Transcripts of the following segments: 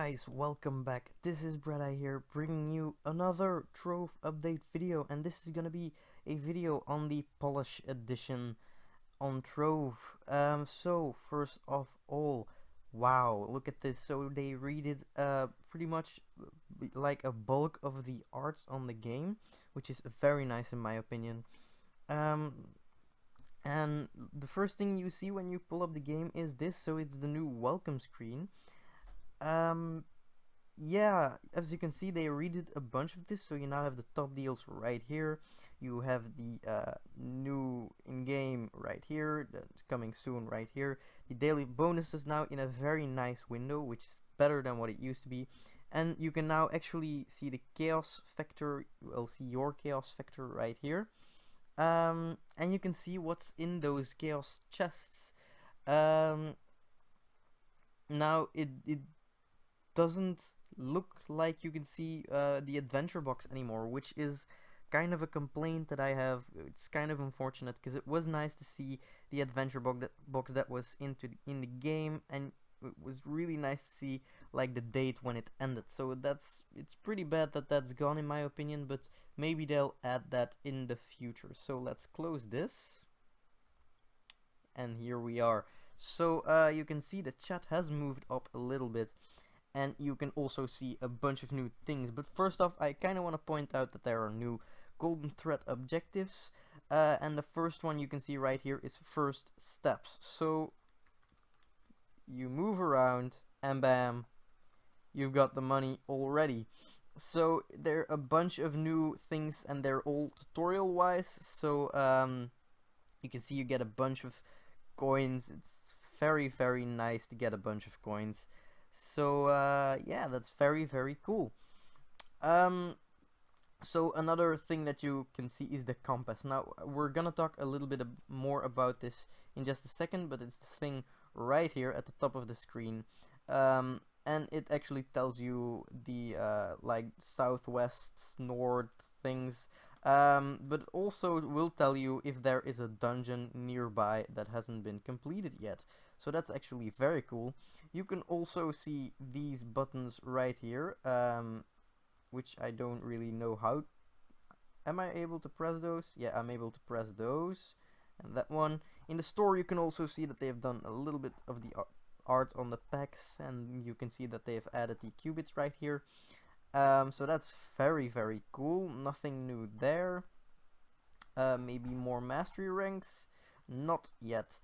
guys, welcome back. This is Breda here, bringing you another Trove update video, and this is gonna be a video on the Polish edition on Trove. So first of all, wow, look at this. So they redid pretty much like a bulk of the arts on the game, which is very nice in my opinion. Um, and the first thing you see when you pull up the game is this. So it's the new welcome screen. Um, yeah, as you can see, they redid a bunch of this, so you now have the top deals right here. You have the new in-game right here, that's coming soon right here. The daily bonuses now in a very nice window, which is better than what it used to be. And you can now actually see the chaos factor. You'll see your chaos factor right here. And you can see what's in those chaos chests. Um, Now it doesn't look like you can see the adventure box anymore, which is kind of a complaint that I have. It's kind of unfortunate because it was nice to see the adventure box that was in the game, and it was really nice to see like the date when it ended. So it's pretty bad that that's gone in my opinion, but maybe they'll add that in the future. So let's close this, and here we are. So you can see the chat has moved up a little bit, and you can also see a bunch of new things. But first off, I kind of want to point out that there are new golden thread objectives, and the first one you can see right here is first steps. So you move around and bam, you've got the money already. So there are a bunch of new things, and they're all tutorial wise. So you can see you get a bunch of coins. It's very nice to get a bunch of coins. So yeah, that's very cool. So another thing that you can see is the compass. Now we're gonna talk a little bit more about this in just a second, but it's this thing right here at the top of the screen, and it actually tells you the like southwest, north things, but also will tell you if there is a dungeon nearby that hasn't been completed yet. So that's actually very cool. You can also see these buttons right here, which I don't really know how. Am I able to press those? Yeah, I'm able to press those. And that one. In the store you can also see that they've done a little bit of the art on the packs, and you can see that they've added the qubits right here. So that's very cool. Nothing new there. Maybe more mastery ranks? Not yet.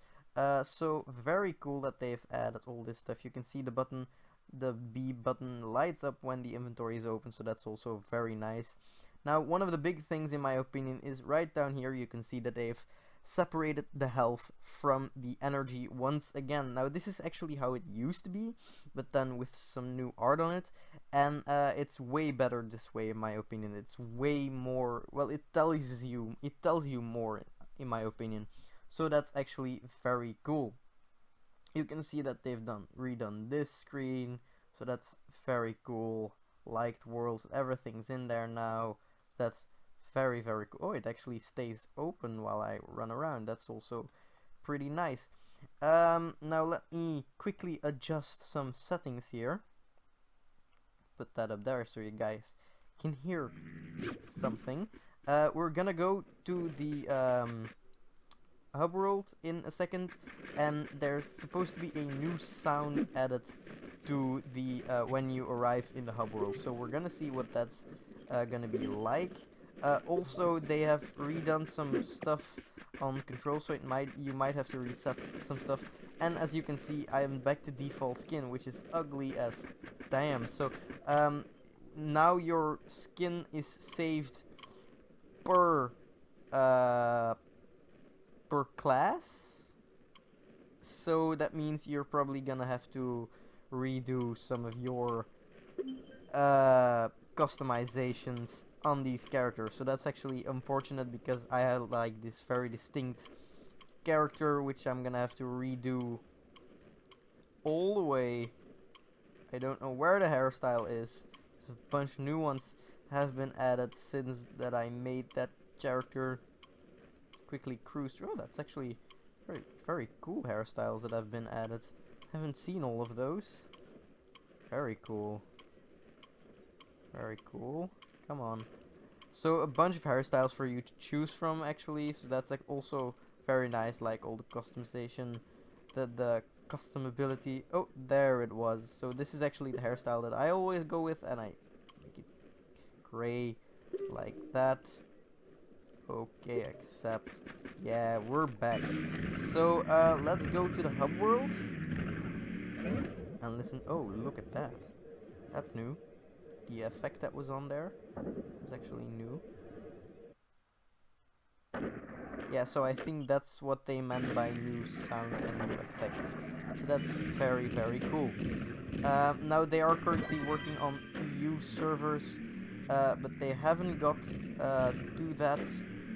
So very cool that they've added all this stuff. You can see the button, the B button lights up when the inventory is open, so that's also very nice. Now one of the big things in my opinion is right down here you can see that they've separated the health from the energy once again. Now this is actually how it used to be, but then with some new art on it, and it's way better this way in my opinion. It's way more, well, it tells you more in my opinion. So that's actually very cool. You can see that they've redone this screen, so that's very cool. Liked worlds, everything's in there now. That's very cool. Oh, it actually stays open while I run around. That's also pretty nice. Now let me quickly adjust some settings here. Put that up there so you guys can hear something. We're gonna go to the hub world in a second, and there's supposed to be a new sound added to the when you arrive in the hub world. So we're gonna see what that's gonna be like. Also, they have redone some stuff on control, so you might have to reset some stuff. And as you can see, I am back to default skin, which is ugly as damn. So now your skin is saved per per class, so that means you're probably gonna have to redo some of your customizations on these characters. So that's actually unfortunate because I have like this very distinct character which I'm gonna have to redo all the way. I don't know where the hairstyle is. There's a bunch of new ones have been added since that I made that character. Quickly cruise through. Oh, that's actually very cool hairstyles that have been added. Haven't seen all of those. Very cool. Very cool. Come on. So a bunch of hairstyles for you to choose from actually. So that's like also very nice, like all the customization, the customability. Oh, there it was. So this is actually the hairstyle that I always go with, and I make it gray like that. Okay, accept. Yeah, we're back. So let's go to the hub world and listen. Oh, look at that. That's new. The effect that was on there was actually new. Yeah, so I think that's what they meant by new sound and new effects. So that's very, very cool. Now they are currently working on EU servers, but they haven't got to that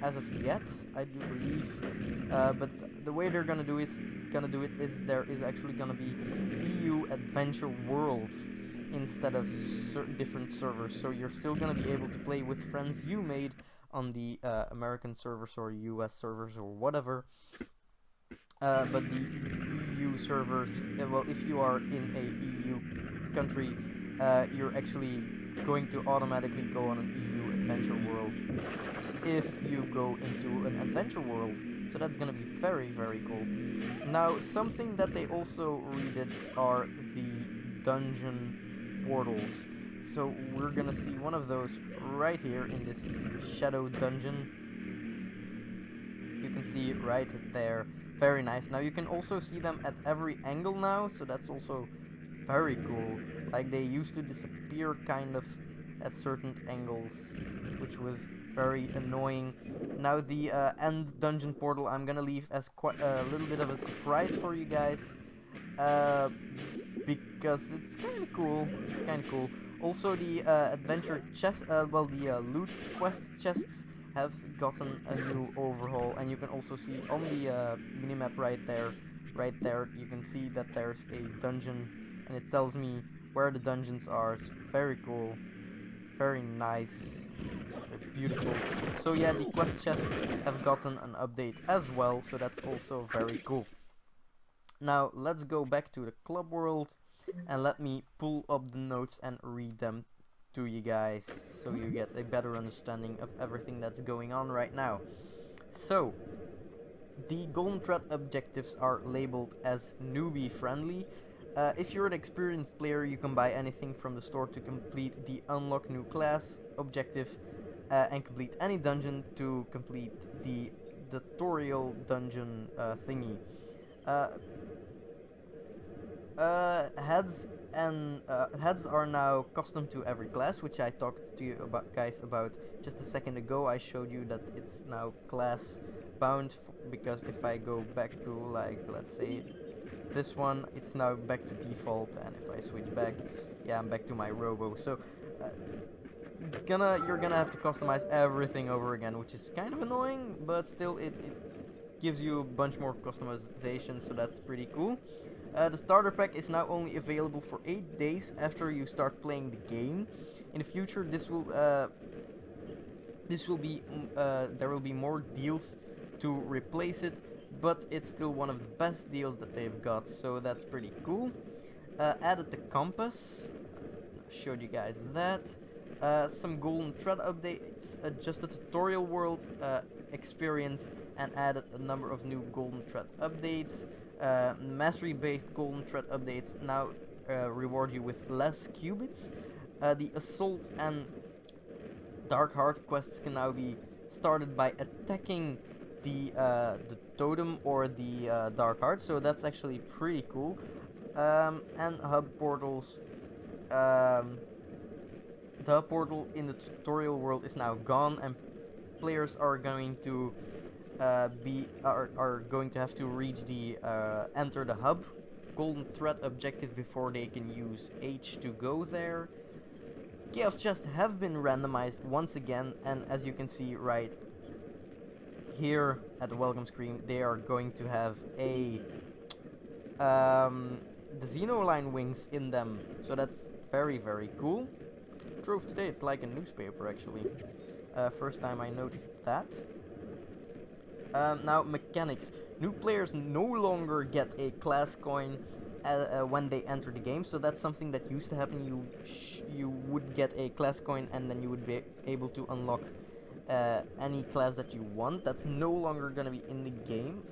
as of yet, I do believe. But the way they're gonna do it is there is actually gonna be EU adventure worlds instead of different servers. So you're still gonna be able to play with friends you made on the American servers or US servers or whatever. But the EU servers, well, if you are in a EU country, you're actually going to automatically go on an EU adventure world if you go into an adventure world. So that's gonna be very, very cool. Now, something that they also redid are the dungeon portals. So we're gonna see one of those right here in this shadow dungeon. You can see it right there. Very nice. Now you can also see them at every angle now, so that's also very cool. Like they used to disappear kind of at certain angles, which was very annoying. Now the end dungeon portal I'm gonna leave as quite a little bit of a surprise for you guys, because it's kind of cool. It's kind of cool. Also the adventure chest, well the loot quest chests have gotten a new overhaul, and you can also see on the minimap right there, you can see that there's a dungeon, and it tells me where the dungeons are. It's very cool, very nice, very beautiful. So yeah, the quest chests have gotten an update as well, so that's also very cool. Now let's go back to the club world, and let me pull up the notes and read them to you guys so you get a better understanding of everything that's going on right now. So the golden thread objectives are labeled as newbie friendly. If you're an experienced player, you can buy anything from the store to complete the unlock new class objective, and complete any dungeon to complete the tutorial dungeon thingy. Heads are now custom to every class, which I talked to you guys about just a second ago. I showed you that it's now class bound, because if I go back to, like, let's say this one, it's now back to default, and if I switch back, yeah, I'm back to my robo. So you're gonna have to customize everything over again, which is kind of annoying, but still it gives you a bunch more customization, so that's pretty cool. The starter pack is now only available for 8 days after you start playing the game. In the future, there will be more deals to replace it, but it's still one of the best deals that they've got, so that's pretty cool. Added the compass, showed you guys that. Some golden thread updates, just a tutorial world experience, and added a number of new golden thread updates. Mastery based golden thread updates now reward you with less qubits. The assault and dark heart quests can now be started by attacking the totem or the dark heart, so that's actually pretty cool. And hub portals, the hub portal in the tutorial world is now gone, and players are going to are going to have to reach the enter the hub golden thread objective before they can use H to go there. Chaos chests have been randomized once again, and as you can see right here at the welcome screen, they are going to have a the Xenoline wings in them, so that's very, very cool. Trove today, it's like a newspaper actually. First time I noticed that. Now mechanics. New players no longer get a class coin when they enter the game. So that's something that used to happen. You would get a class coin, and then you would be able to unlock any class that you want. That's no longer gonna be in the game.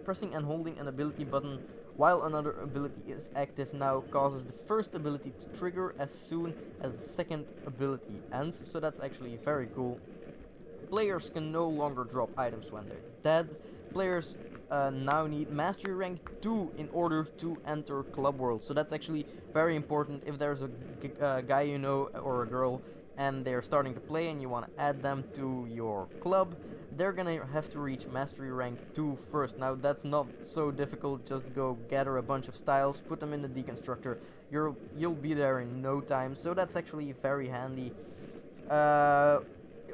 Pressing and holding an ability button while another ability is active now causes the first ability to trigger as soon as the second ability ends, so that's actually very cool. Players can no longer drop items when they're dead. Players now need Mastery Rank 2 in order to enter Club World, so that's actually very important. If there's a guy you know or a girl and they're starting to play and you want to add them to your club, they're gonna have to reach Mastery Rank 2 first. Now that's not so difficult, just go gather a bunch of styles, put them in the deconstructor, you'll be there in no time, so that's actually very handy.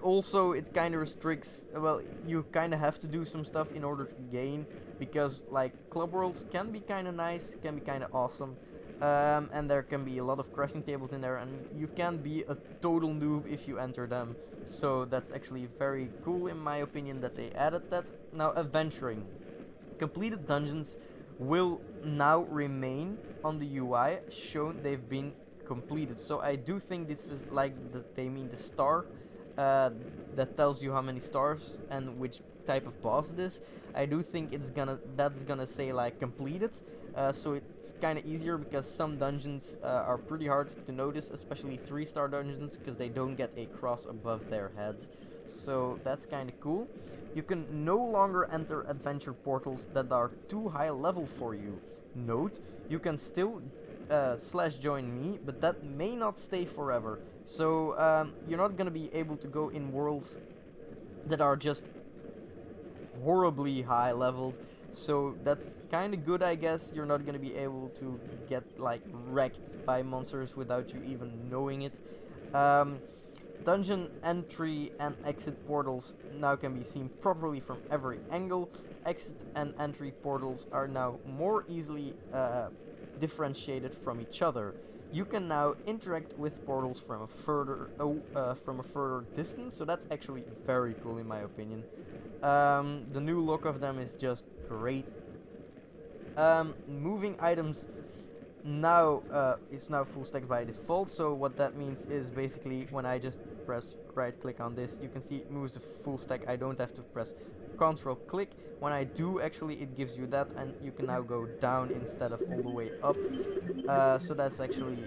Also, it kind of restricts, well, you kind of have to do some stuff in order to gain, because like Club Worlds can be kind of nice, can be kind of awesome. And there can be a lot of crafting tables in there, and you can be a total noob if you enter them. So that's actually very cool in my opinion that they added that. Now, adventuring. Completed dungeons will now remain on the UI shown they've been completed. So I do think this is like they mean the star that tells you how many stars and which type of boss it is. I do think that's gonna say like completed. So it's kind of easier because some dungeons are pretty hard to notice, especially 3-star dungeons, because they don't get a cross above their heads. So that's kind of cool. You can no longer enter adventure portals that are too high level for you. Note, you can still /join me, but that may not stay forever. So you're not gonna be able to go in worlds that are just horribly high leveled. So that's kind of good, I guess. You're not going to be able to get like wrecked by monsters without you even knowing it. Dungeon entry and exit portals now can be seen properly from every angle. Exit and entry portals are now more easily differentiated from each other. You can now interact with portals from a further distance, so that's actually very cool in my opinion. The new look of them is just great. Moving items now it's now full stack by default, so what that means is basically when I just press right click on this, you can see it moves a full stack. I don't have to press control click. When I do, actually it gives you that, and you can now go down instead of all the way up. So that's actually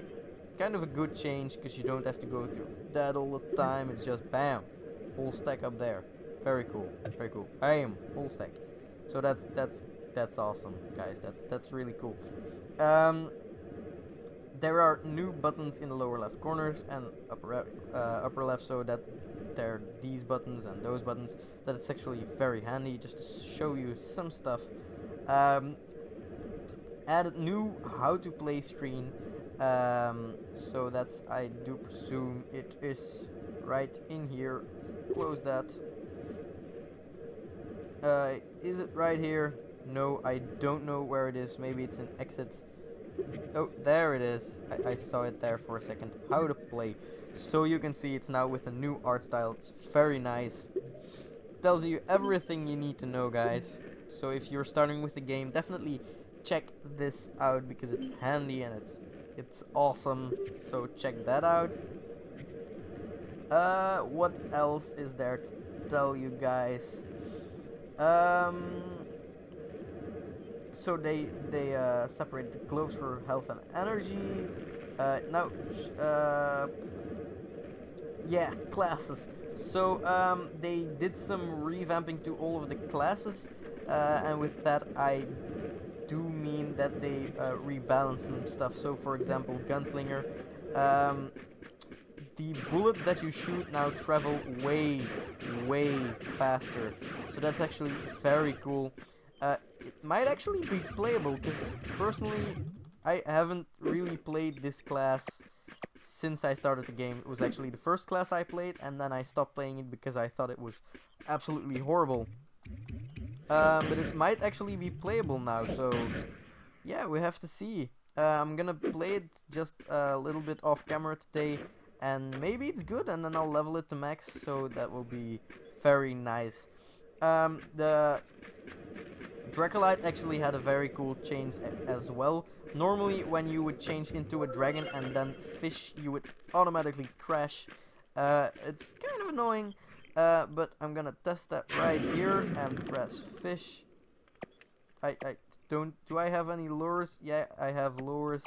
kind of a good change, because you don't have to go through that all the time. It's just bam, whole stack up there. Very cool, very cool. Bam, whole stack. So that's awesome, guys. That's really cool. There are new buttons in the lower left corners and upper left, so that there are these buttons and those buttons. That is actually very handy, just to show you some stuff. Added new how to play screen. So that's, I do presume it is right in here. Let's close that. Is it right here? No, I don't know where it is. Maybe it's an exit. Oh, there it is. I saw it there for a second. How to play. So you can see it's now with a new art style. It's very nice. Tells you everything you need to know, guys. So if you're starting with the game, definitely check this out, because it's handy and it's awesome. So check that out. What else is there to tell you guys? So they separate the globes for health and energy. Yeah, classes. So they did some revamping to all of the classes, and with that I do mean that they rebalanced some stuff. So for example, Gunslinger, the bullets that you shoot now travel way faster. So that's actually very cool. It might actually be playable, because personally I haven't really played this class since I started the game. It was actually the first class I played, and then I stopped playing it because I thought it was absolutely horrible. But it might actually be playable now, so yeah, we have to see. I'm gonna play it just a little bit off camera today, and maybe it's good, and then I'll level it to max, so that will be very nice. The Dracolite actually had a very cool change as well. Normally, when you would change into a dragon and then fish, you would automatically crash. It's kind of annoying, but I'm gonna test that right here and press fish. I don't... Do I have any lures? Yeah, I have lures.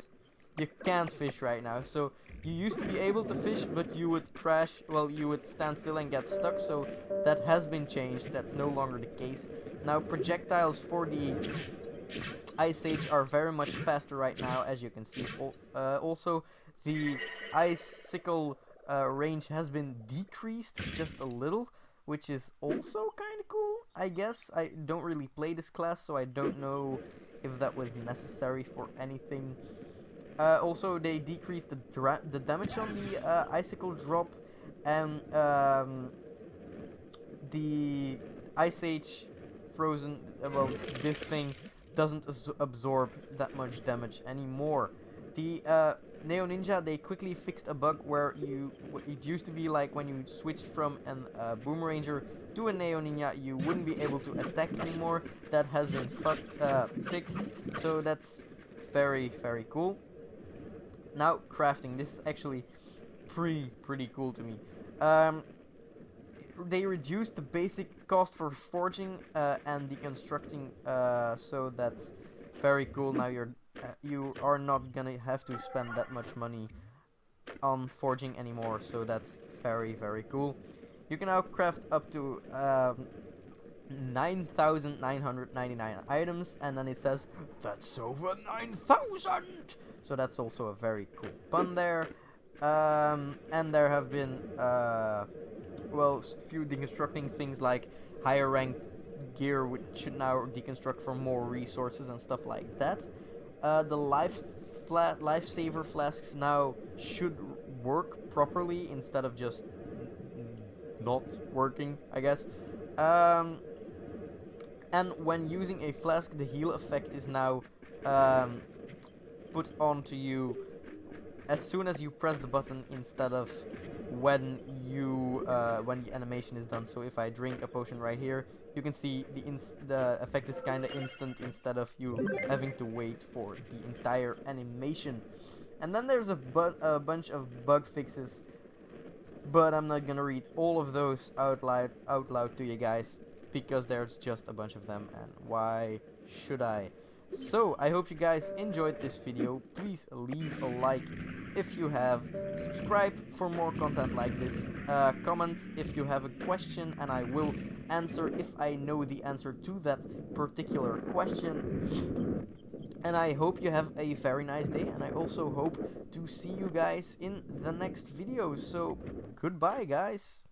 You can't fish right now, so you used to be able to fish, but you would crash, well, you would stand still and get stuck, so that has been changed. That's no longer the case. Now, projectiles for the Ice Age are very much faster right now, as you can see. Also, the icicle range has been decreased just a little, which is also kind of cool, I guess. I don't really play this class, so I don't know if that was necessary for anything. Also, they decreased the damage on the icicle drop, and the Ice Age Frozen, well, this thing doesn't absorb that much damage anymore. The Neo Ninja, they quickly fixed a bug where it used to be like when you switched from a Boomeranger to a Neo Ninja, you wouldn't be able to attack anymore. That has been fixed, so that's very, very cool. Now, crafting. This is actually pretty cool to me. They reduced the basic cost for forging and deconstructing, so that's very cool. Now you are not gonna have to spend that much money on forging anymore, so that's very, very cool. You can now craft up to 9,999 items, and then it says that's over 9,000. So that's also a very cool pun there. And there have been well, few deconstructing things like higher ranked gear should now deconstruct for more resources and stuff like that. The lifesaver flasks now should work properly instead of just not working, I guess. And when using a flask, the heal effect is now put onto you as soon as you press the button instead of when the animation is done. So if I drink a potion right here, you can see the effect is kind of instant instead of you having to wait for the entire animation. And then there's a bunch of bug fixes, but I'm not gonna read all of those out loud to you guys, because there's just a bunch of them, and why should I? So, I hope you guys enjoyed this video. Please leave a like if you have, subscribe for more content like this, comment if you have a question and I will answer if I know the answer to that particular question. And I hope you have a very nice day, and I also hope to see you guys in the next video. So, goodbye guys!